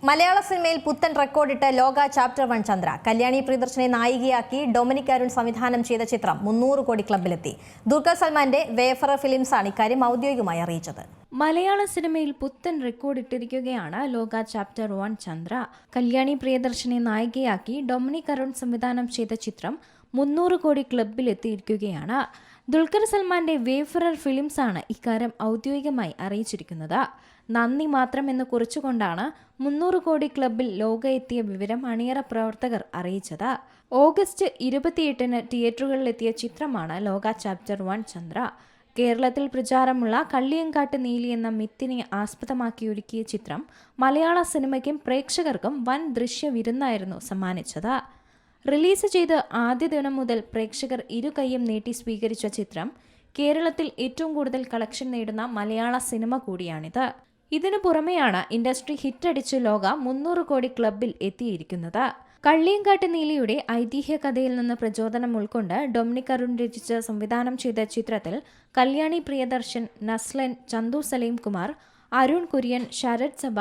മലയാള സിനിമയിൽ പുത്തൻ റെക്കോർഡിട്ട് ലോക ചാപ്റ്റർ 1 ചന്ദ്ര. കല്യാണി പ്രിയദർശനെ നായികയാക്കി ഡൊമിനിക് അരുൺ സംവിധാനം ചെയ്ത ചിത്രം 300 കോടി ക്ലബിലെത്തി. ദുൽഖർ സൽമാന്റെ വേഫറർ ഫിലിംസാണ് ഇക്കാര്യം ഔദ്യോഗികമായി അറിയിച്ചത്. മലയാള സിനിമയിൽ പുത്തൻ റെക്കോർഡിട്ടിരിക്കുകയാണ് ലോക ചാപ്റ്റർ 1 ചന്ദ്ര. കല്യാണി പ്രിയദർശനെ നായികയാക്കി ഡൊമിനിക് അരുൺ സംവിധാനം ചെയ്ത ചിത്രം 300 കോടി ക്ലബിലെത്തിയിരിക്കുകയാണ്. ദുൽഖർ സൽമാന്റെ വേഫറർ ഫിലിംസാണ് ഇക്കാര്യം ഔദ്യോഗികമായി അറിയിച്ചിരിക്കുന്നത്. നന്ദി മാത്രം എന്ന് കുറിച്ചുകൊണ്ടാണ് 300 കോടി ക്ലബിൽ ലോക എത്തിയ വിവരം അണിയറ പ്രവർത്തകർ അറിയിച്ചത്. ഓഗസ്റ്റ് 28-ന് തിയേറ്ററുകളിലെത്തിയ ചിത്രമാണ് ലോക ചാപ്റ്റർ 1 ചന്ദ്ര. കേരളത്തിൽ പ്രചാരമുള്ള കള്ളിയങ്കാട്ട് നീലി എന്ന മിത്തിനെ ആസ്പദമാക്കി ഒരുക്കിയ ചിത്രം മലയാള സിനിമയ്ക്കും പ്രേക്ഷകർക്കും വൻ ദൃശ്യ വിരുന്നായിരുന്നു സമ്മാനിച്ചത്. റിലീസ് ചെയ്ത് ആദ്യ ദിനം മുതൽ പ്രേക്ഷകർ ഇരുകൈയും നീട്ടി സ്വീകരിച്ച ചിത്രം കേരളത്തിൽ ഏറ്റവും കൂടുതൽ കളക്ഷൻ നേടുന്ന മലയാള സിനിമ കൂടിയാണിത്. ഇതിനു പുറമെയാണ് ഇൻഡസ്ട്രി ഹിറ്റടിച്ച് ലോക 300 കോടി ക്ലബിൽ എത്തിയിരിക്കുന്നത്. കള്ളിയങ്കാട്ട് നീലിയുടെ ഐതിഹ്യ കഥയിൽ നിന്ന് പ്രചോദനം ഉൾക്കൊണ്ട് ഡൊമിനിക് അരുൺ രചിച്ച് സംവിധാനം ചെയ്ത ചിത്രത്തിൽ കല്യാണി പ്രിയദർശൻ, നസ്ലൻ, ചന്തു സലീം കുമാർ, അരുൺ കുര്യൻ, ശരത് സഭ,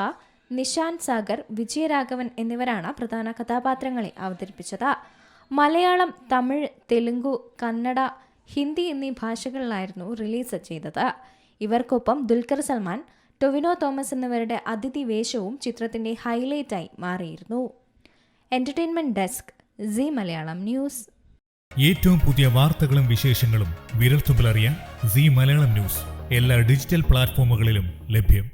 നിശാന്ത് സാഗർ, വിജയരാഘവൻ എന്നിവരാണ് പ്രധാന കഥാപാത്രങ്ങളെ അവതരിപ്പിച്ചത്. മലയാളം, തമിഴ്, തെലുങ്കു, കന്നഡ, ഹിന്ദി എന്നീ ഭാഷകളിലായിരുന്നു റിലീസ് ചെയ്തത്. ഇവർക്കൊപ്പം ദുൽഖർ സൽമാൻ, ടൊവിനോ തോമസ് എന്നിവരുടെ അതിഥി വേഷവും ചിത്രത്തിന്റെ ഹൈലൈറ്റായി മാറിയിരുന്നു. Entertainment desk, Zee Malayalam news. ഏറ്റവും പുതിയ വാർത്തകളും വിശേഷങ്ങളും വിരൽത്തുമ്പിലറിയാൻ സീ മലയാളം ന്യൂസ് എല്ലാ ഡിജിറ്റൽ പ്ലാറ്റ്ഫോമുകളിലും ലഭ്യം.